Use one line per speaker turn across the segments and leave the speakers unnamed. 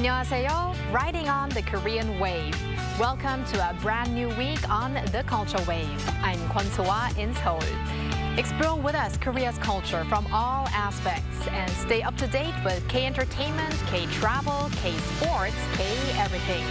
안녕하세요. Riding on the Korean wave. Welcome to a brand new week on the Culture Wave. I'm Kwon So-ah in Seoul. Explore with us Korea's culture from all aspects and stay up to date with K-entertainment, K-travel, K-sports, K-everything.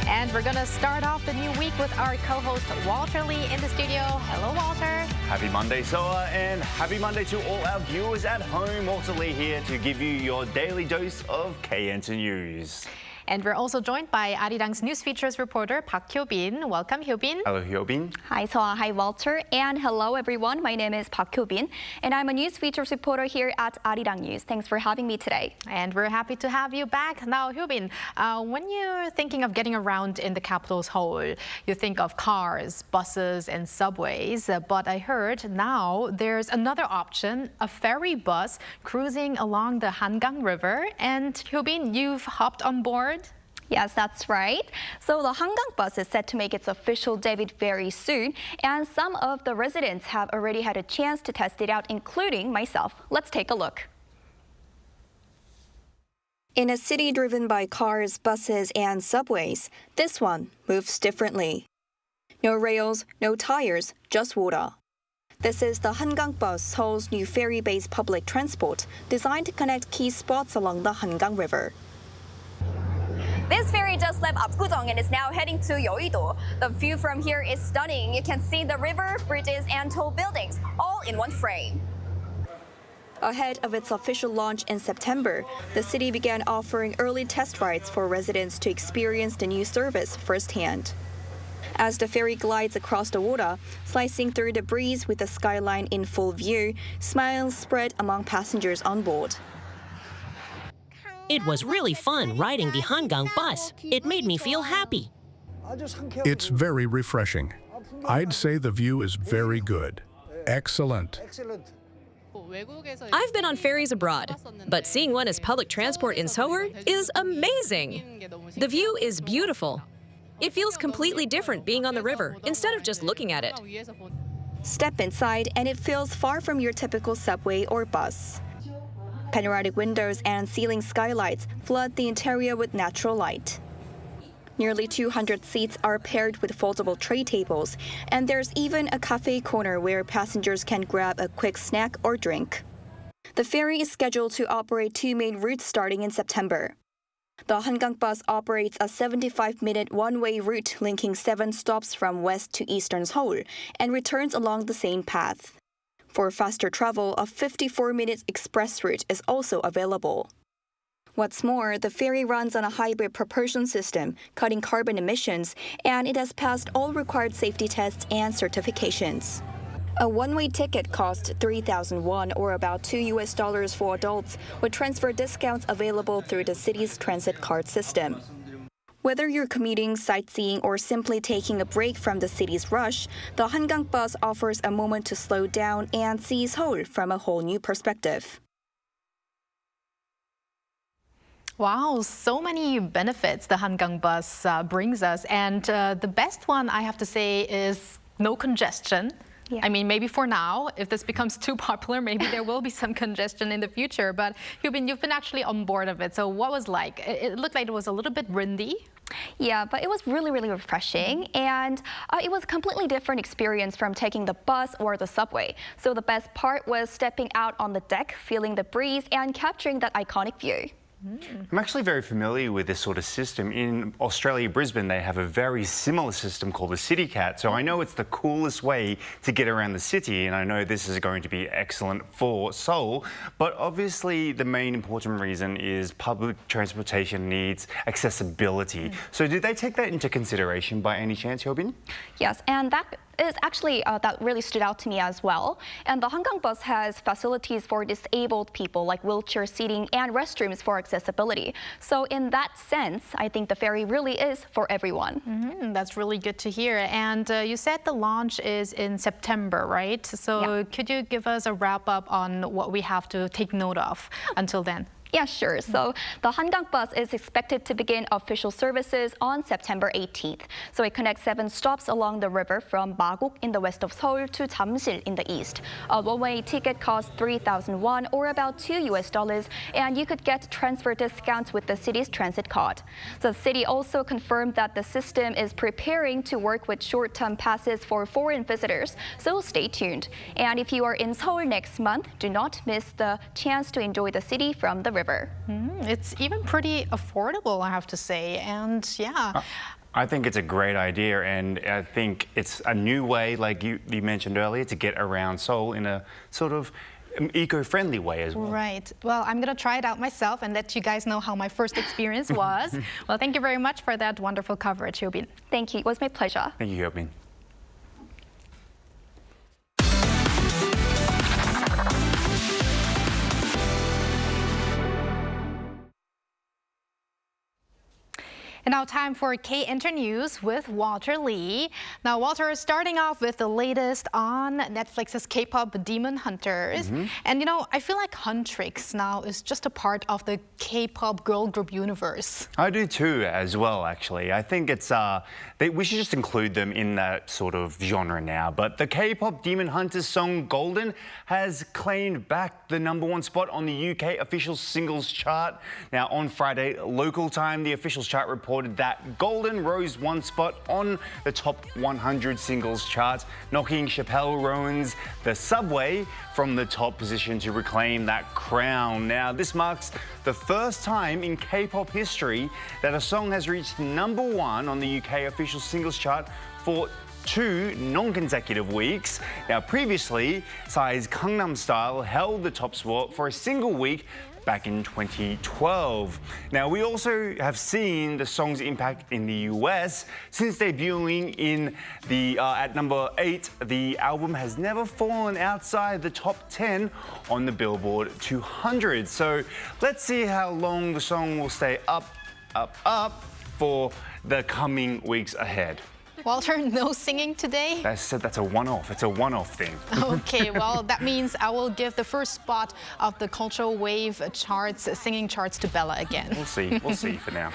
And we're going to start off the new week with our co-host Walter Lee in the studio. Hello, Walter.
Happy Monday, So-ah, and happy Monday to all our viewers at home. Walter Lee here to give you your daily dose of K-Enter News.
And we're also joined by Arirang's news features reporter Park Hyo-bin. Welcome, Hyo-bin.
Hello, Hyo-bin.
Hi, So-ah. Hi, Walter. And hello, everyone. My name is Park Hyo-bin, and I'm a news features reporter here at Arirang News. Thanks for having me today.
And we're happy to have you back. Now, Hyo-bin, when you're thinking of getting around in the capital Seoul, you think of cars, buses, and subways. But I heard now there's another option, a ferry bus cruising along the Hangang River. And Hyo-bin, you've hopped on board?
Yes, that's right. So the Hangang Bus is set to make its official debut very soon, and some of the residents have already had a chance to test it out, including myself. Let's take a look. In a city driven by cars, buses, and subways, this one moves differently. No rails, no tires, just water. This is the Hangang Bus, Seoul's new ferry-based public transport, designed to connect key spots along the Hangang River. This ferry just left Apgujeong and is now heading to Yeouido. The view from here is stunning. You can see the river, bridges, and tall buildings, all in one frame. Ahead of its official launch in September, the city began offering early test rides for residents to experience the new service firsthand. As the ferry glides across the water, slicing through the breeze with the skyline in full view, smiles spread among passengers on board.
It was really fun riding the Hangang Bus. It made me feel happy.
It's very refreshing. I'd say the view is very good. Excellent.
I've been on ferries abroad, but seeing one as public transport in Seoul is amazing. The view is beautiful. It feels completely different being on the river instead of just looking at it.
Step inside and it feels far from your typical subway or bus. Panoramic windows and ceiling skylights flood the interior with natural light. Nearly 200 seats are paired with foldable tray tables, and there's even a cafe corner where passengers can grab a quick snack or drink. The ferry is scheduled to operate 2 main routes starting in September. The Hangang Bus operates a 75-minute one-way route linking 7 stops from west to eastern Seoul and returns along the same path. For faster travel, a 54-minute express route is also available. What's more, the ferry runs on a hybrid propulsion system, cutting carbon emissions, and it has passed all required safety tests and certifications. A one-way ticket costs 3,000 won, or about $2 for adults, with transfer discounts available through the city's transit card system. Whether you're commuting, sightseeing, or simply taking a break from the city's rush, the Hangang Bus offers a moment to slow down and see Seoul from a whole new perspective.
Wow, so many benefits the Hangang Bus brings us. And the best one, I have to say, is no congestion. Yeah. I mean, maybe for now, if this becomes too popular, maybe there will be some congestion in the future. But you've been actually on board of it. So what was like? It looked like it was a little bit windy.
Yeah, but it was really, really refreshing. And it was a completely different experience from taking the bus or the subway. So the best part was stepping out on the deck, feeling the breeze, and capturing that iconic view.
I'm actually very familiar with this sort of system. In Australia, Brisbane, they have a very similar system called the City Cat. So I know it's the coolest way to get around the city, and I know this is going to be excellent for Seoul. But obviously, the main important reason is public transportation needs accessibility. So did they take that into consideration by any chance, Hyo-bin?
Yes, and that is actually that really stood out to me as well. And the Hangang Bus has facilities for disabled people like wheelchair seating and restrooms for accessibility. So in that sense, I think the ferry really is for everyone.
That's really good to hear. And you said the launch is in September, right? So could you give us a wrap up on what we have to take note of until then?
Yeah, sure. So the Hangang Bus is expected to begin official services on September 18th. So it connects 7 stops along the river from Magok in the west of Seoul to Jamsil in the east. A one-way ticket costs 3,000 won or about $2, and you could get transfer discounts with the city's transit card. So the city also confirmed that the system is preparing to work with short-term passes for foreign visitors. So stay tuned. And if you are in Seoul next month, do not miss the chance to enjoy the city from the river.
It's even pretty affordable, I have to say, and yeah.
I think it's a great idea, and I think it's a new way, like you mentioned earlier, to get around Seoul in a sort of eco-friendly way as well.
Right. Well, I'm going to try it out myself and let you guys know how my first experience was. Well, thank you very much for that wonderful coverage, Hyobin.
Thank you. It was my pleasure.
Thank you, Hyobin.
And now time for K-Inter News with Walter Lee. Now, Walter is starting off with the latest on Netflix's K-Pop Demon Hunters. And, you know, I feel like Huntrix now is just a part of the K-pop girl group universe.
I do too, as well, actually. I think it's we should just include them in that sort of genre now. But the K-Pop Demon Hunters song Golden has claimed back the #1 spot on the UK official singles chart. Now, on Friday local time, the officials chart reported that Golden rose 1 spot on the top 100 singles chart, knocking Chappelle Rowan's The Subway from the top position to reclaim that crown. Now, this marks the first time in K-pop history that a song has reached #1 on the UK official singles chart for 2 non-consecutive weeks. Now, previously, Psy's Gangnam Style held the top spot for a single week back in 2012. Now, we also have seen the song's impact in the US. Since debuting in the at #8, the album has never fallen outside the top 10 on the Billboard 200. So let's see how long the song will stay up for the coming weeks ahead.
Walter, no singing today?
That's a one-off. It's a one-off thing.
Okay, well, that means I will give the first spot of the Cultural Wave charts, singing charts, to Bella again.
We'll see. We'll see for now.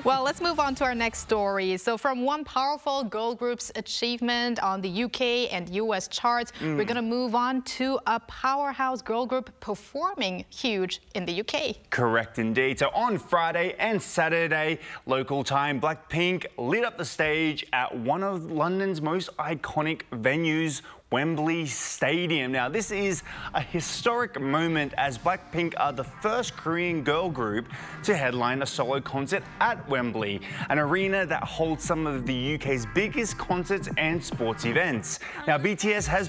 Well, let's move on to our next story. So from one powerful girl group's achievement on the UK and US charts, we're going to move on to a powerhouse girl group performing huge in the UK.
Correct indeed. So on Friday and Saturday, local time, Blackpink lit up the stage at one of London's most iconic venues, Wembley Stadium. Now, this is a historic moment as Blackpink are the first Korean girl group to headline a solo concert at Wembley, an arena that holds some of the UK's biggest concerts and sports events. Now, BTS has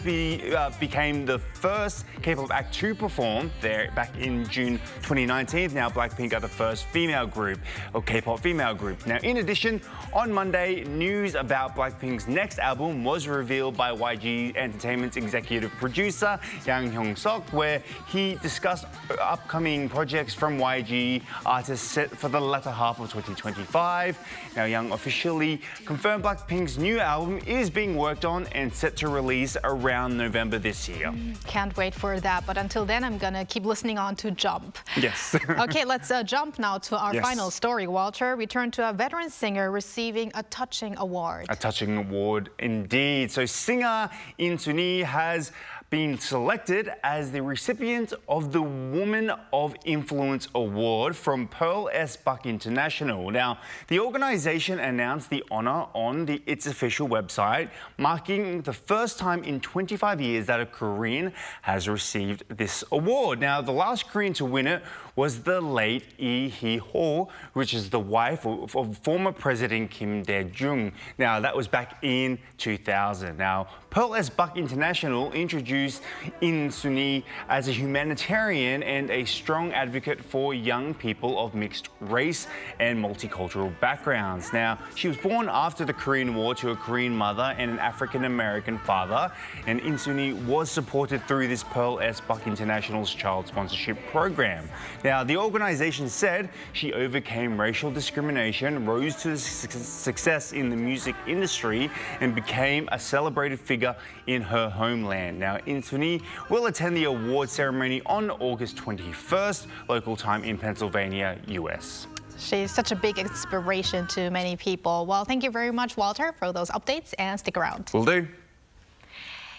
became the first K-pop act to perform there back in June 2019. Now, Blackpink are the first female group, or K-pop female group. Now, in addition, on Monday, news about Blackpink's next album was revealed by YG Entertainment's executive producer, Yang Hyung-sok, where he discussed upcoming projects from YG artists set for the latter half of 2025. Now, Yang officially confirmed Blackpink's new album is being worked on and set to release around November this year.
Can't wait for that, but until then, I'm gonna keep listening on to Jump.
Yes.
Okay, let's jump now to our final story, Walter. We turn to a veteran singer receiving a touching award.
A touching award indeed. So singer In Suni has been selected as the recipient of the Woman of Influence Award from Pearl S. Buck International. Now, the organisation announced the honour on its official website, marking the first time in 25 years that a Korean has received this award. Now, the last Korean to win it was the late Lee Hee-ho, which is the wife of former President Kim Dae-jung. Now, that was back in 2000. Now, Pearl S. Buck International introduced In Suni as a humanitarian and a strong advocate for young people of mixed race and multicultural backgrounds. Now, she was born after the Korean War to a Korean mother and an African-American father, and In Suni was supported through this Pearl S. Buck International's child sponsorship program. Now, the organisation said she overcame racial discrimination, rose to success in the music industry, and became a celebrated figure in her homeland. Now, Insuni will attend the award ceremony on August 21st, local time in Pennsylvania, US.
She's such a big inspiration to many people. Well, thank you very much, Walter, for those updates, and stick around.
Will do.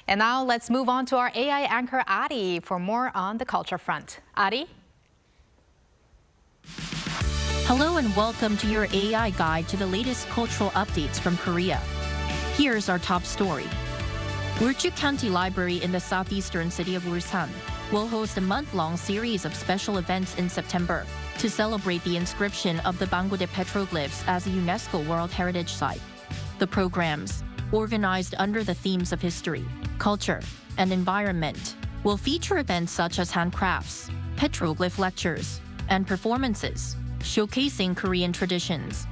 And now let's move on to our AI anchor, Ari, for more on the culture front. Ari?
Hello and welcome to your AI guide to the latest cultural updates from Korea. Here's our top story. Ulju County Library in the southeastern city of Ulsan will host a month-long series of special events in September to celebrate the inscription of the Banggodae petroglyphs as a UNESCO World Heritage Site. The programs, organized under the themes of history, culture, and environment, will feature events such as handcrafts, petroglyph lectures, and performances, showcasing Korean traditions.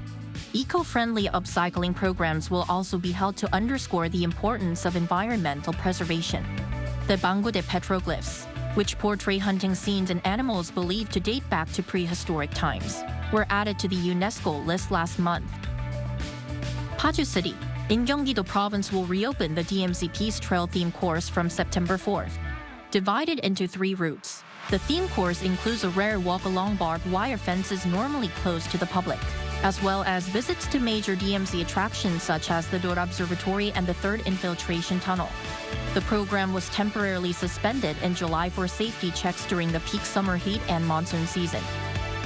Eco-friendly upcycling programs will also be held to underscore the importance of environmental preservation. The Banggodae petroglyphs, which portray hunting scenes and animals believed to date back to prehistoric times, were added to the UNESCO list last month. Paju City, in Gyeonggi-do Province, will reopen the DMZ Peace Trail theme course from September 4th. Divided into 3 routes, the theme course includes a rare walk along barbed wire fences normally closed to the public, as well as visits to major DMZ attractions such as the Dora Observatory and the 3rd Infiltration Tunnel. The program was temporarily suspended in July for safety checks during the peak summer heat and monsoon season.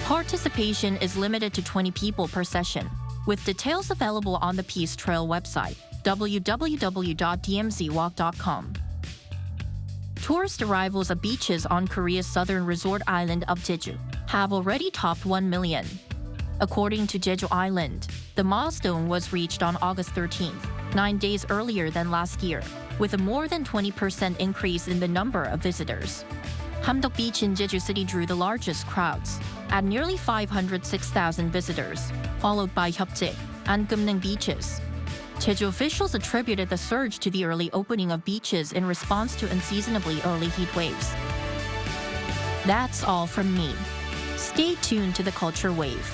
Participation is limited to 20 people per session, with details available on the Peace Trail website, www.dmzwalk.com. Tourist arrivals at beaches on Korea's southern resort island of Jeju have already topped 1 million. According to Jeju Island, the milestone was reached on August 13th, 9 days earlier than last year, with a more than 20% increase in the number of visitors. Hamdok Beach in Jeju City drew the largest crowds, at nearly 506,000 visitors, followed by Hyupje and Gumneng beaches. Jeju officials attributed the surge to the early opening of beaches in response to unseasonably early heat waves. That's all from me. Stay tuned to the Culture Wave.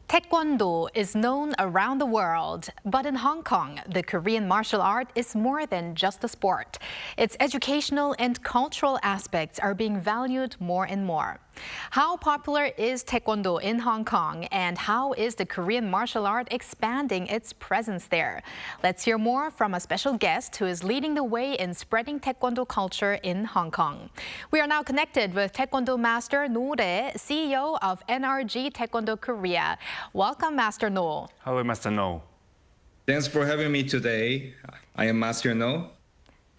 Taekwondo is known around the world, but in Hong Kong, the Korean martial art is more than just a sport. Its educational and cultural aspects are being valued more and more. How popular is Taekwondo in Hong Kong, and how is the Korean martial art expanding its presence there? Let's hear more from a special guest who is leading the way in spreading Taekwondo culture in Hong Kong. We are now connected with Taekwondo Master No Rae, CEO of NRG Taekwondo Korea. Welcome, Master No.
Hello, Master No.
Thanks for having me today. I am Master No.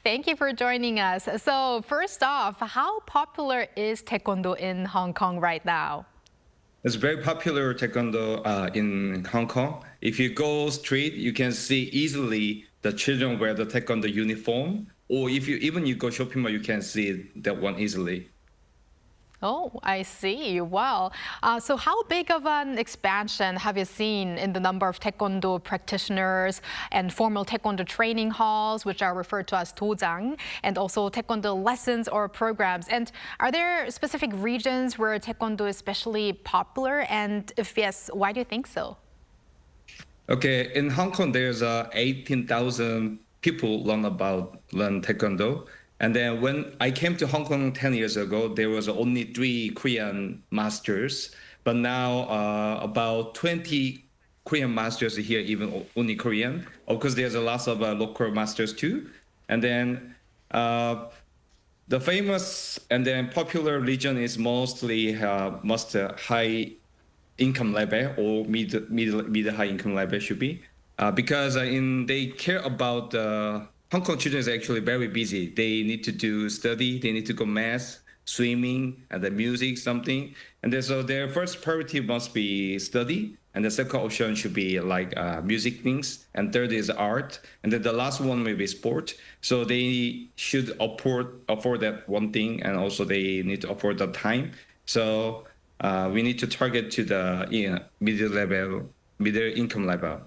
Thank you for joining us. So first off, how popular is Taekwondo in Hong Kong right now?
It's very popular Taekwondo in Hong Kong. If you go street, you can see easily the children wear the Taekwondo uniform. Or if you you go shopping mall, you can see that one easily.
Oh, I see. Wow. So how big of an expansion have you seen in the number of Taekwondo practitioners and formal Taekwondo training halls, which are referred to as dojang, and also Taekwondo lessons or programs? And are there specific regions where Taekwondo is especially popular? And if yes, why do you think so?
Okay, in Hong Kong, there's 18,000 people learn Taekwondo. And then when I came to Hong Kong 10 years ago, there was only 3 Korean masters. But now about 20 Korean masters here, even only Korean. Of course, there's a lot of local masters too. And then the famous and then popular region is mostly high income level or mid high income level should be. Because they care about Hong Kong children is actually very busy. They need to study, they need to go math, swimming, and the music, something. And then, so their first priority must be study. And the second option should be like music things. And third is art. And then the last one may be sport. So they should afford that one thing. And also they need to afford the time. So we need to target to the middle income level.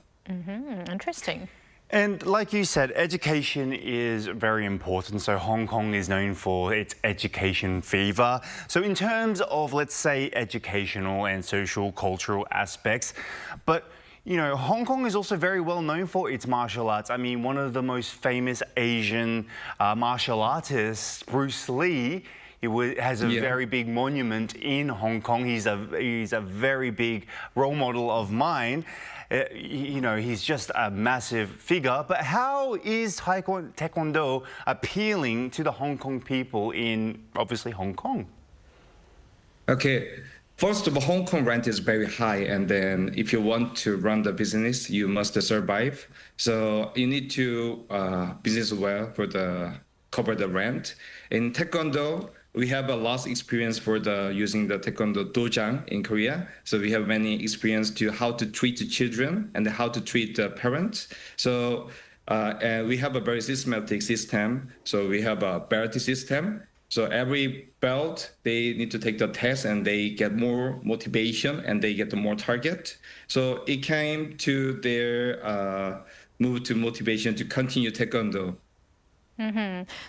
Interesting.
And like you said, education is very important. So Hong Kong is known for its education fever. So in terms of, let's say, educational and social, cultural aspects, but you know, Hong Kong is also very well known for its martial arts. I mean, one of the most famous Asian martial artists, Bruce Lee, has a very big monument in Hong Kong. He's a very big role model of mine. You know, he's just a massive figure. But how is Taekwondo appealing to the Hong Kong people in, obviously, Hong Kong?
Okay. First of all, Hong Kong rent is very high, and then if you want to run the business, you must survive. So you need to business well for the cover the rent. In Taekwondo, we have a lot of experience for using the Taekwondo dojang in Korea. So we have many experience to how to treat the children and how to treat the parents. So and we have a very systematic system. So we have a belt system. So every belt, they need to take the test and they get more motivation and they get more target. So it came to their move to motivation to continue Taekwondo.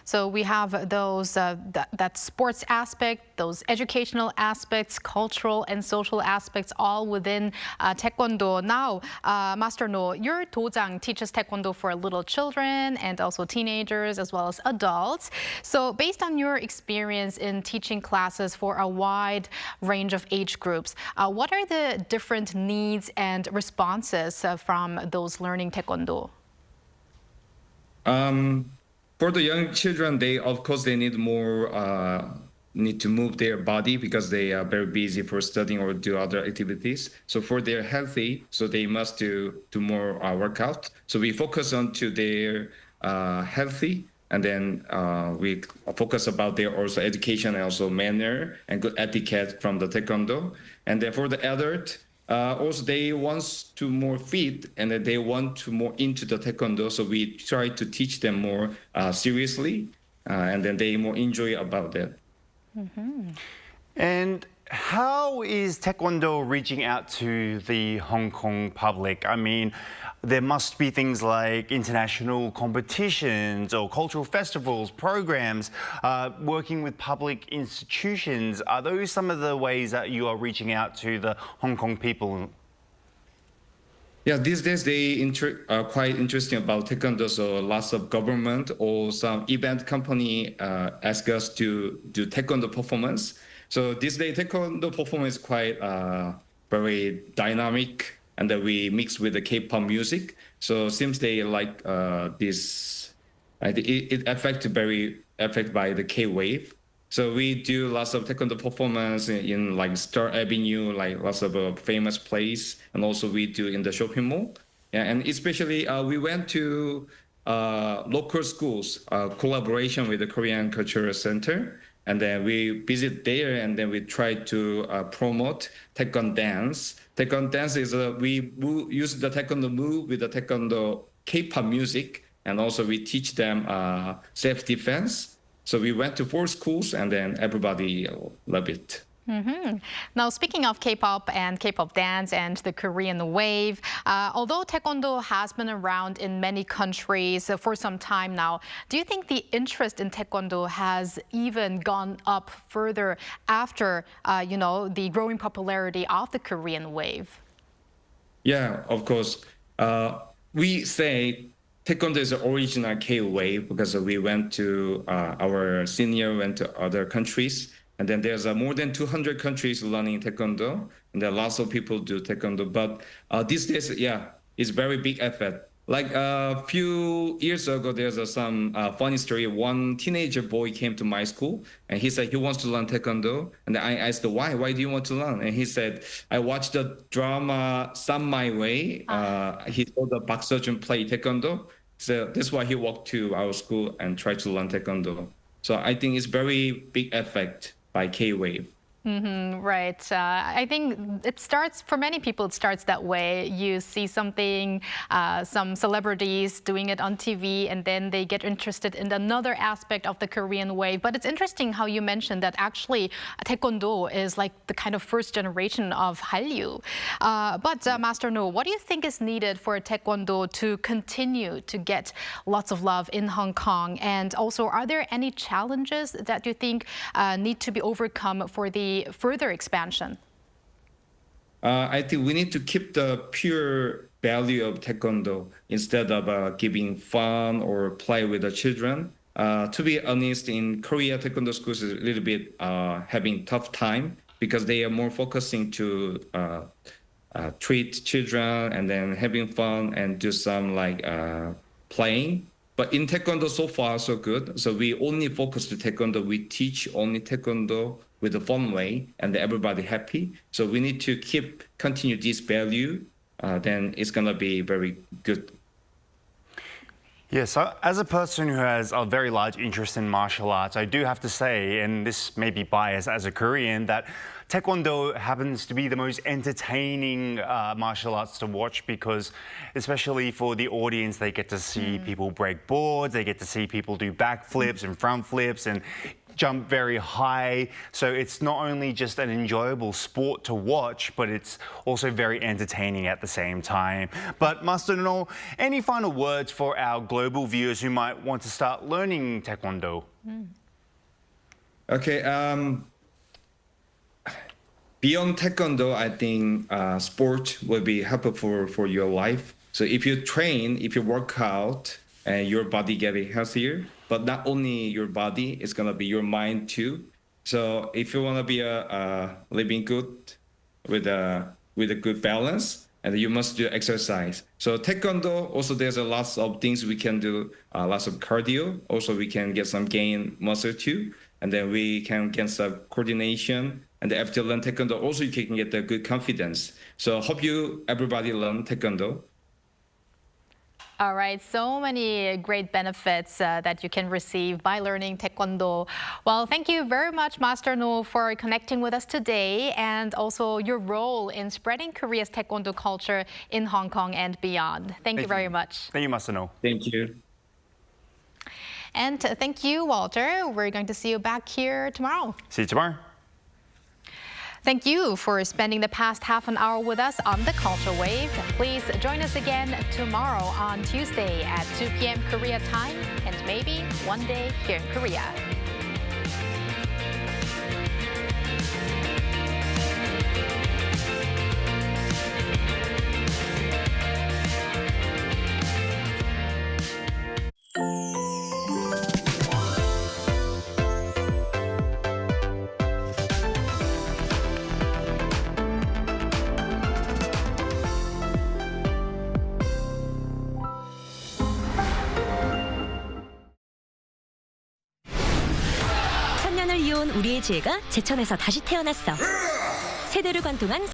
So we have those that sports aspect, those educational aspects, cultural and social aspects, all within Taekwondo. Now, Master No, your dojang teaches Taekwondo for little children and also teenagers as well as adults. So based on your experience in teaching classes for a wide range of age groups, what are the different needs and responses from those learning Taekwondo?
For the young children, of course they need more need to move their body because they are very busy for studying or do other activities. So for their healthy, so they must do more workout. So we focus on to their healthy, and then we focus about their also education and also manner and good etiquette from the Taekwondo. And then for the adult, also they want to more fit and they want to more into the Taekwondo. So we try to teach them more seriously, and then they more enjoy about that.
And how is Taekwondo reaching out to the Hong Kong public? I mean, there must be things like international competitions or cultural festivals, programs, working with public institutions. Are those some of the ways that you are reaching out to the Hong Kong people?
Yeah, these days they are quite interesting about Taekwondo. So lots of government or some event company ask us to do Taekwondo performance. So this day Taekwondo performance is quite very dynamic, and then we mix with the K-pop music. So since they like this, it affected by the K-wave. So we do lots of Taekwondo performance in like Star Avenue, like lots of famous place, and also we do in the shopping mall. Yeah, and especially we went to local schools, collaboration with the Korean Culture Center, and then we visit there, and then we try to promote Taekwondo dance. Taekwondo dance is we use the Taekwondo move with the Taekwondo K-pop music, and also we teach them self-defense. So we went to 4 schools, and then everybody loved it.
Now, speaking of K-pop and K-pop dance and the Korean wave, although Taekwondo has been around in many countries for some time now, do you think the interest in Taekwondo has even gone up further after, the growing popularity of the Korean wave?
Yeah, of course. We say Taekwondo is the original K-wave because we went to our senior went to other countries. And then there's more than 200 countries learning Taekwondo, and there are lots of people do Taekwondo. But these days, it's very big effort. Like a few years ago, there's some funny story. One teenager boy came to my school, and he said he wants to learn Taekwondo. And I asked, why? Why do you want to learn? And he said, I watched the drama Some My Way. He saw the Park Seo-joon play Taekwondo. So that's why he walked to our school and tried to learn Taekwondo. So I think it's very big effect by K-wave.
Right. I think it starts, for many people, it starts that way. You see something, some celebrities doing it on TV, and then they get interested in another aspect of the Korean wave. But it's interesting how you mentioned that actually Taekwondo is like the kind of first generation of Hallyu. But Master No, what do you think is needed for Taekwondo to continue to get lots of love in Hong Kong? And also, are there any challenges that you think need to be overcome for the further expansion?
I think we need to keep the pure value of Taekwondo instead of giving fun or play with the children. To be honest, in Korea, Taekwondo schools is a little bit having tough time because they are more focusing to treat children and then having fun and do some like playing. But in Taekwondo, so far, so good. So we only focus to Taekwondo. We teach only Taekwondo with a fun way and everybody happy. So we need to continue this value. Then it's going to be very good.
Yes, so as a person who has a very large interest in martial arts, I do have to say, and this may be biased as a Korean, that Taekwondo happens to be the most entertaining martial arts to watch because, especially for the audience, they get to see people break boards, they get to see people do backflips and front flips and jump very high. So it's not only just an enjoyable sport to watch, but it's also very entertaining at the same time. But Master No, any final words for our global viewers who might want to start learning Taekwondo?
Okay. Beyond Taekwondo, I think sport will be helpful for your life. So if you train, if you work out, and your body getting healthier, but not only your body, it's gonna be your mind too. So if you wanna be living good with a good balance, and you must do exercise. So Taekwondo, also there's a lots of things we can do, lots of cardio. Also we can get some gain muscle too, and then we can get some coordination. And after learn Taekwondo, also you can get the good confidence. So hope everybody learn Taekwondo.
All right, so many great benefits that you can receive by learning Taekwondo. Well, thank you very much, Master No, for connecting with us today and also your role in spreading Korea's Taekwondo culture in Hong Kong and beyond. Thank you very much.
Thank you, Master No.
Thank you.
And thank you, Walter. We're going to see you back here tomorrow.
See you tomorrow.
Thank you for spending the past half an hour with us on the Culture Wave. Please join us again tomorrow on Tuesday at 2 p.m. Korea time and maybe one day here in Korea.
천년을 이어온 우리의 지혜가 제천에서 다시 태어났어. 세대를 관통한